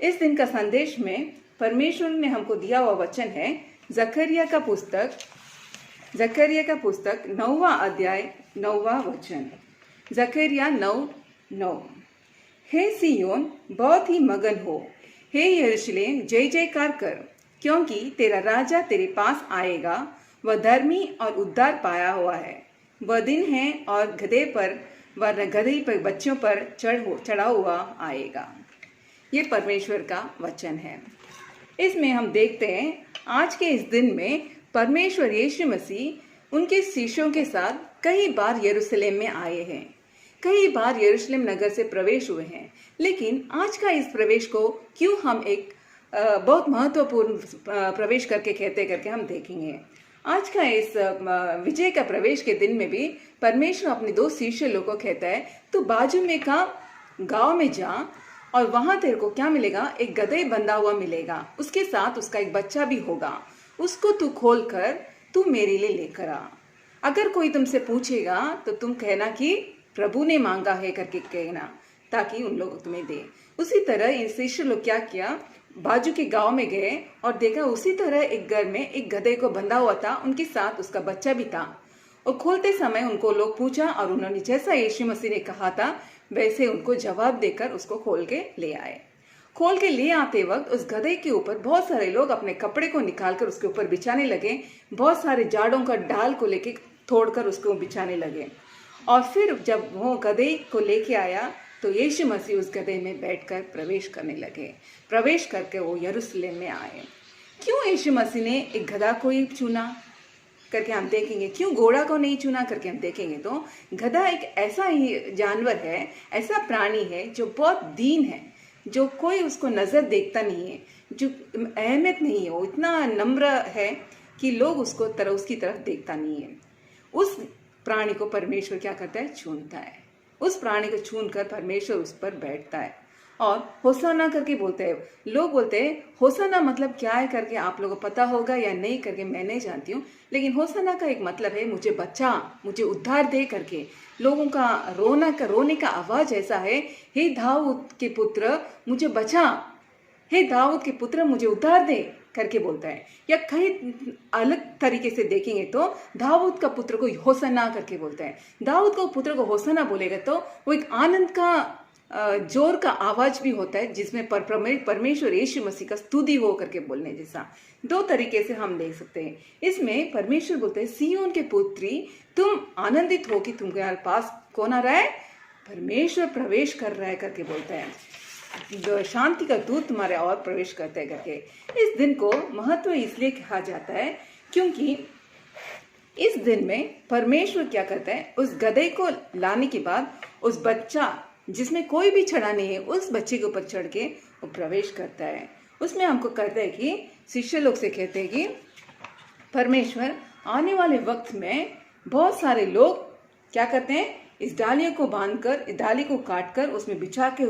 इस दिन का संदेश में परमेश्वर ने हमको दिया हुआ वचन है जकरिया का पुस्तक 9वां अध्याय 9वां वचन। जकरिया 9:9। हे सियोन बहुत ही मगन हो, हे यरूशलेम जय जयकार कर, क्योंकि तेरा राजा तेरे पास आएगा। वह धर्मी और उद्धार पाया हुआ है। वह दिन है और गधे पर व गधे पर बच्चों पर चढ़ा हुआ आएगा। ये परमेश्वर का वचन है। इसमें हम देखते हैं आज के इस दिन में परमेश्वर यीशु मसीह उनके शिष्यों के साथ कई बार यरूशलेम में आए हैं, कई बार यरूशलेम नगर से प्रवेश हुए हैं। लेकिन आज का इस प्रवेश को क्यों हम एक बहुत महत्वपूर्ण प्रवेश करके हम देखेंगे। आज का इस विजय का प्रवेश के दिन में भी परमेश्वर अपने 2 शिष्य लोगों को कहता है, तू बाजू में का गांव में जा और वहां तेरे को क्या मिलेगा, एक गधे बंधा हुआ मिलेगा, उसके साथ उसका एक बच्चा भी होगा, उसको तू खोल कर तू मेरे लिए लेकर आ। अगर कोई तुमसे पूछेगा तो तुम कहना कि प्रभु ने मांगा है करके कहना, ताकि उन लोग तुम्हें दे। उसी तरह इन शिष्य लोग क्या किया, बाजू के गांव में गए और देखा उसी तरह एक घर में एक गधे को बंधा हुआ था, उनके साथ उसका बच्चा भी था। और खोलते समय उनको लोग पूछा और उन्होंने जैसा यीशु मसीह ने कहा था वैसे उनको जवाब देकर उसको खोल के ले आए। खोल के ले आते वक्त उस गधे के ऊपर बहुत सारे लोग अपने कपड़े को निकालकर उसके ऊपर बिछाने लगे, बहुत सारे जाड़ों का डाल को लेके तोड़कर उसको बिछाने लगे। और फिर जब वो गधे को लेके आया तो यीशु मसीह उस गधे में बैठकर प्रवेश करने लगे। प्रवेश करके वो यरूशलेम में आए। क्यों यीशु मसीह ने एक गधा को ही चुना करके हम देखेंगे, क्यों घोड़ा को नहीं चुना करके हम देखेंगे। तो गधा एक ऐसा ही जानवर है, ऐसा प्राणी है जो बहुत दीन है, जो कोई उसको नजर देखता नहीं है, जो अहमियत नहीं है, वो इतना नम्र है कि लोग उसकी तरफ देखता नहीं है। उस प्राणी को परमेश्वर क्या करता है, चुनता है। उस प्राणी को चुनकर परमेश्वर उस पर बैठता है और होसाना करके बोलते हैं। लोग बोलते हैं होसाना मतलब क्या है करके आप लोगों को पता होगा या नहीं करके मैं नहीं जानती हूँ, लेकिन होसाना का एक मतलब है मुझे बचा, मुझे उद्धार दे करके। लोगों का रोने का आवाज ऐसा है, हे दाऊद के पुत्र मुझे बचा, हे दाऊद के पुत्र मुझे उद्धार दे करके बोलता है। या कई अलग तरीके से देखेंगे तो दाऊद का पुत्र को होसना करके बोलता है। दाऊद का पुत्र को होसना बोलेगा तो वो एक आनंद का जोर का आवाज भी होता है, जिसमें परमेश्वर यीशु मसीह का स्तुति हो करके बोलने जैसा। 2 तरीके से हम देख सकते हैं। इसमें परमेश्वर बोलते हैं सिय्योन के पुत्री तुम आनंदित हो कि तुम्हारे पास कौन आ रहा है, परमेश्वर प्रवेश कर रहा है करके बोलता है। शांति का दूत तुम्हारे और प्रवेश करते हैं करके। इस दिन को महत्व इसलिए कहा जाता है क्योंकि इस दिन में परमेश्वर क्या करता है, उस गधे को लाने के बाद उस बच्चा जिसमें कोई भी चढ़ा नहीं है, उस बच्चे के ऊपर चढ़ के वो प्रवेश करता है। उसमें हमको कहते हैं कि शिष्य लोग से कहते हैं कि परमेश्वर आने वाले वक्त में बहुत सारे लोग क्या करते हैं, इस डालियों को बांधकर, इस डाली को काटकर उसमें बिछा के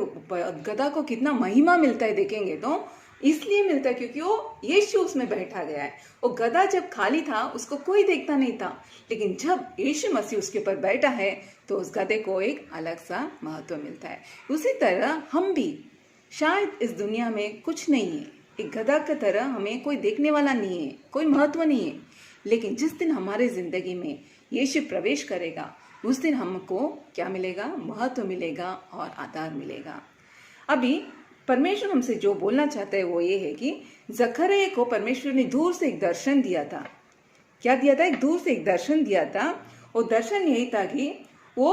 गधा को कितना महिमा मिलता है देखेंगे तो इसलिए मिलता है क्योंकि वो यीशु उसमें बैठा गया है। वो गधा जब खाली था उसको कोई देखता नहीं था, लेकिन जब यीशु मसीह उसके ऊपर बैठा है तो उस गधे को एक अलग सा महत्व मिलता है। उसी तरह हम भी शायद इस दुनिया में कुछ नहीं है, एक गधा की तरह हमें कोई देखने वाला नहीं है, कोई महत्व नहीं है, लेकिन जिस दिन हमारे जिंदगी में यीशु प्रवेश करेगा उस दिन हमको क्या मिलेगा, महत्व मिलेगा और आधार मिलेगा। अभी परमेश्वर हमसे जो बोलना चाहता है वो ये है कि जकरिया को परमेश्वर ने दूर से एक दर्शन दिया था। क्या दिया था, एक दूर से एक दर्शन दिया था। वो दर्शन यही था कि वो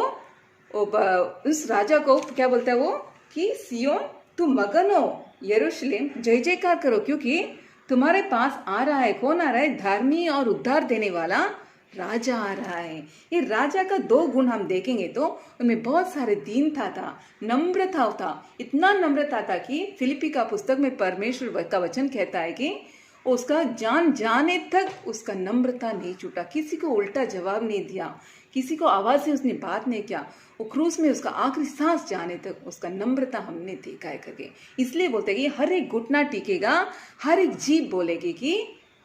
उस राजा को क्या बोलता है वो कि सियोन तुम मगन हो, यरूशलेम जय जयकार करो, क्योंकि तुम्हारे पास आ रहा है, कौन आ रहा है, धर्मी और उद्धार देने वाला राजा आ रहा है। ये राजा का 2 गुण हम देखेंगे तो उनमें बहुत सारे दीनता था, नम्रता था, इतना नम्रता था कि फिलिपी का पुस्तक में परमेश्वर का वचन कहता है कि उसका जान जाने तक उसका नम्रता नहीं छूटा, किसी को उल्टा जवाब नहीं दिया, किसी को आवाज से उसने बात नहीं किया। वो क्रूस में उसका आखिरी सांस जाने तक उसका नम्रता हमने देखा है करके। इसलिए बोलते हैं कि हर एक घुटना टिकेगा, हर एक जीभ बोलेगी कि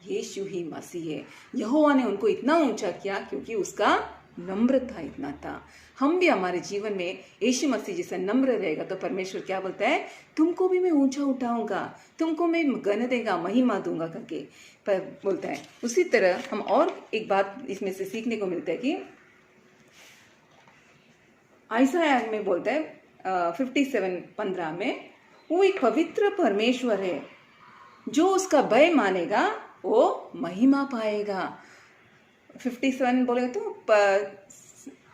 यीशु ही मसीह है। यहोवा ने उनको इतना ऊंचा किया क्योंकि उसका नम्रता इतना था। हम भी हमारे जीवन में यीशु मसीह जैसा नम्र रहेगा तो परमेश्वर क्या बोलता है, तुमको भी मैं ऊंचा उठाऊंगा, तुमको मैं गण देगा, महिमा दूंगा करके पर बोलता है। उसी तरह हम और एक बात इसमें से सीखने को मिलता है कि आयसाया में बोलता है 57:15 में, वो एक पवित्र परमेश्वर है, जो उसका भय मानेगा वो महिमा पाएगा। 57 बोलेगा तो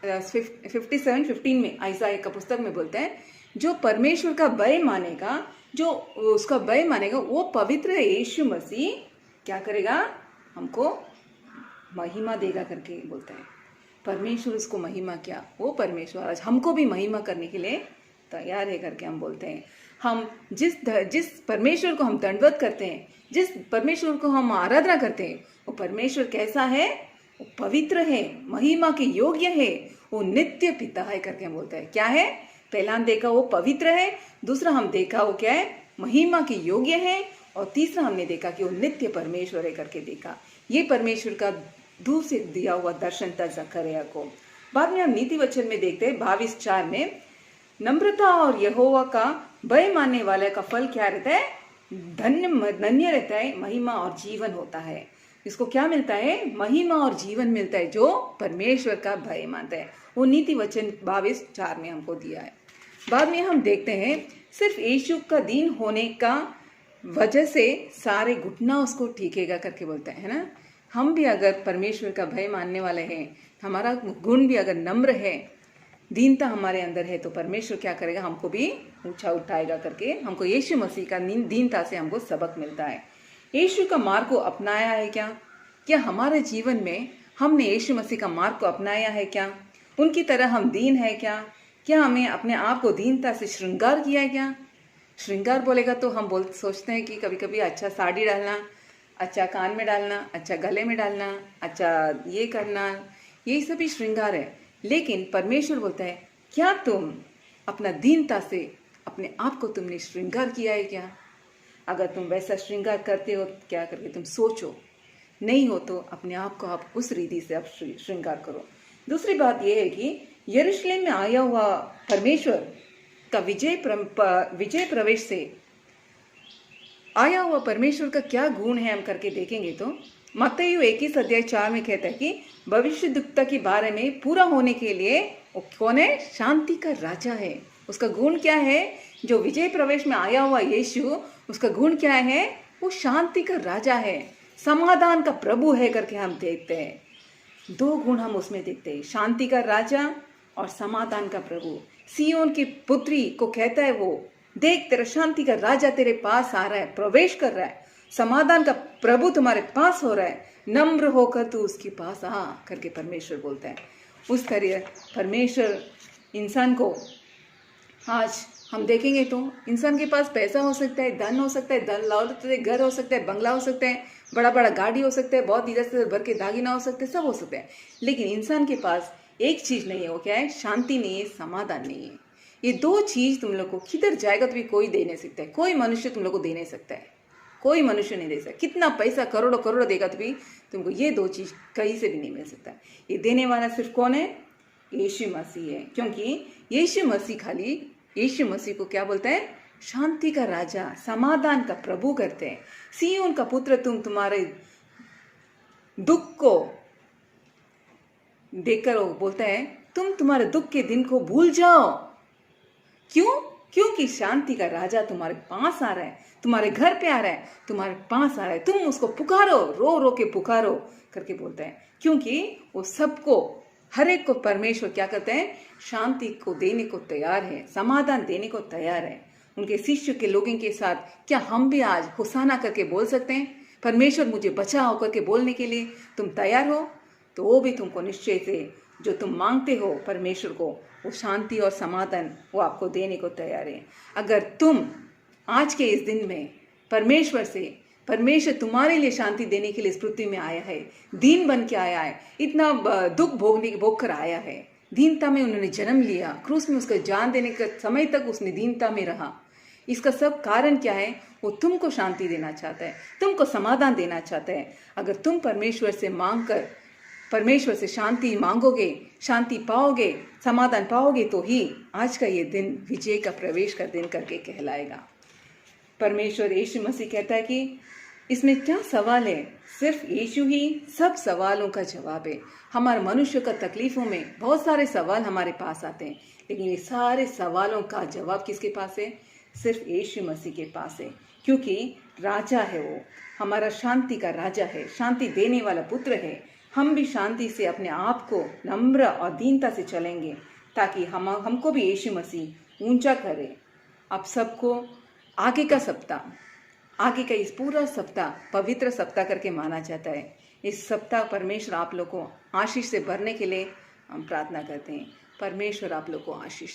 57:15 में आयसाया का पुस्तक में बोलते हैं, जो परमेश्वर का भय मानेगा, जो उसका भय मानेगा वो पवित्र यीशु मसीह क्या करेगा, हमको महिमा देगा करके बोलता है। परमेश्वर उसको महिमा क्या, वो परमेश्वर आज हमको भी महिमा करने के लिए तैयार है करके हम बोलते हैं। हम जिस परमेश्वर को हम दंडवत करते हैं, जिस परमेश्वर को हम आराधना करते हैं, वो परमेश्वर कैसा है, वो पवित्र है, महिमा के योग्य है, वो नित्य पिता है करके हम बोलते हैं। क्या है, पहला हम देखा वो पवित्र है, दूसरा हम देखा वो क्या है, महिमा के योग्य है, और तीसरा हमने देखा कि वो नित्य परमेश्वर है करके देखा। ये परमेश्वर का दूर से दिया हुआ दर्शन था जकरिया को। बाद में हम नीति वचन में देखते हैं 22:4 में, नम्रता और यहोवा का भय मानने वाले का फल क्या रहता है, धन्य रहता है, महिमा और जीवन होता है। इसको क्या मिलता है, महिमा और जीवन मिलता है जो परमेश्वर का भय मानता है। वो नीति वचन 22:4 में हमको दिया है। बाद में हम देखते हैं सिर्फ यीशु का दीन होने का वजह से सारे घुटना उसको टीकेगा करके बोलता है ना। हम भी अगर परमेश्वर का भय मानने वाले हैं, हमारा गुण भी अगर नम्र है, दीनता हमारे अंदर है, तो परमेश्वर क्या करेगा, हमको भी ऊंचा उठाएगा करके हमको यीशु मसीह का दीनता से हमको सबक मिलता है। यीशु का मार्ग को अपनाया है क्या हमारे जीवन में हमने यीशु मसीह का मार्ग को अपनाया है क्या, उनकी तरह हम दीन है क्या हमें अपने आप को दीनता से श्रृंगार किया है क्या। श्रृंगार बोलेगा तो हम सोचते हैं कि कभी कभी अच्छा साड़ी डालना, अच्छा कान में डालना, अच्छा गले में डालना, अच्छा ये करना, ये सभी श्रृंगार है। लेकिन परमेश्वर बोलता है, क्या तुम अपना दीनता से अपने आप को तुमने श्रृंगार किया है क्या। अगर तुम वैसा श्रृंगार करते हो क्या करके तुम सोचो, नहीं हो तो अपने आप को आप उस रीति से आप श्रृंगार करो। दूसरी बात यह है कि यरूशलेम में आया हुआ परमेश्वर का विजय प्रवेश से आया हुआ परमेश्वर का क्या गुण है हम करके देखेंगे तो मत्ती 21:4 में कहता है कि भविष्यद्वक्ता के बारे में पूरा होने के लिए वो कौन है, शांति का राजा है। उसका गुण क्या है, जो विजय प्रवेश में आया हुआ यीशु, उसका गुण क्या है, वो शांति का राजा है, समाधान का प्रभु है करके हम देखते हैं। दो गुण हम उसमें देखते हैं, शांति का राजा और समाधान का प्रभु। सियोन की पुत्री को कहता है वो, देख तेरा शांति का राजा तेरे पास आ रहा है, प्रवेश कर रहा है, समाधान का प्रभु तुम्हारे पास हो रहा है, नम्र होकर तू उसके पास आ करके परमेश्वर बोलता है। उस तरह परमेश्वर इंसान को, आज हम देखेंगे तो इंसान के पास पैसा हो सकता है, धन हो सकता है, धन दौलत, घर हो सकता है, बंगला हो सकता है, बड़ा बड़ा गाड़ी हो सकता है, बहुत इधर से भर के दागिना हो सकते हैं, सब हो सकता है। लेकिन इंसान के पास एक चीज नहीं है, वो क्या है, शांति नहीं है, समाधान नहीं है। ये दो चीज तुम लोग को किधर जाएगा तो भी कोई दे नहीं सकता है, कोई मनुष्य तुम लोग को दे नहीं सकता है, कोई मनुष्य नहीं दे सकता। कितना पैसा करोड़ों करोड़ देगा तो भी तुमको ये दो चीज कहीं से भी नहीं मिल सकता। ये देने वाला सिर्फ कौन है, यीशु मसीह है। क्योंकि यीशु मसीह खाली यीशु मसीह को क्या बोलता है, शांति का राजा, समाधान का प्रभु करते हैं। सिय्योन का पुत्र तुम तुम्हारे दुख को देखकर वो बोलता है, तुम तुम्हारे दुख के दिन को भूल जाओ। क्योंकि शांति का राजा तुम्हारे पास आ रहा है, तुम्हारे घर पे आ रहा है, तुम्हारे पास आ रहा है, तुम उसको पुकारो, रो रो के पुकारो करके बोलता है। क्योंकि वो सबको, हर एक को परमेश्वर क्या करते हैं, शांति को देने को तैयार है, समाधान देने को तैयार है। उनके शिष्य के लोगों के साथ क्या हम भी आज होसाना करके बोल सकते हैं, परमेश्वर मुझे बचाओ करके बोलने के लिए तुम तैयार हो? तो वो भी तुमको निश्चय से जो तुम मांगते हो परमेश्वर को, वो शांति और समाधान वो आपको देने को तैयार है। अगर तुम आज के इस दिन में परमेश्वर तुम्हारे लिए शांति देने के लिए इस पृथ्वी में आया है, दीन बन के आया है, इतना दुख भोग कर आया है, दीनता में उन्होंने जन्म लिया, क्रूस में उसका जान देने के समय तक उसने दीनता में रहा। इसका सब कारण क्या है, वो तुमको शांति देना चाहता है, तुमको समाधान देना चाहता है। अगर तुम परमेश्वर से मांग कर परमेश्वर से शांति मांगोगे, शांति पाओगे, समाधान पाओगे, तो ही आज का ये दिन विजय का प्रवेश का दिन करके कहलाएगा। परमेश्वर यीशु मसीह कहता है कि इसमें क्या सवाल है, सिर्फ यीशु ही सब सवालों का जवाब है। हमारे मनुष्य का तकलीफों में बहुत सारे सवाल हमारे पास आते हैं, लेकिन ये सारे सवालों का जवाब किसके पास है? सिर्फ यीशु मसीह के पास है, क्योंकि राजा है वो, हमारा शांति का राजा है, शांति देने वाला पुत्र है। हम भी शांति से अपने आप को नम्र और दीनता से चलेंगे, ताकि हमको भी यीशु मसीह ऊंचा करे। आप सबको आगे का इस पूरा सप्ताह पवित्र सप्ताह करके माना जाता है। इस सप्ताह परमेश्वर आप लोग को आशीष से भरने के लिए हम प्रार्थना करते हैं। परमेश्वर आप लोग को आशीष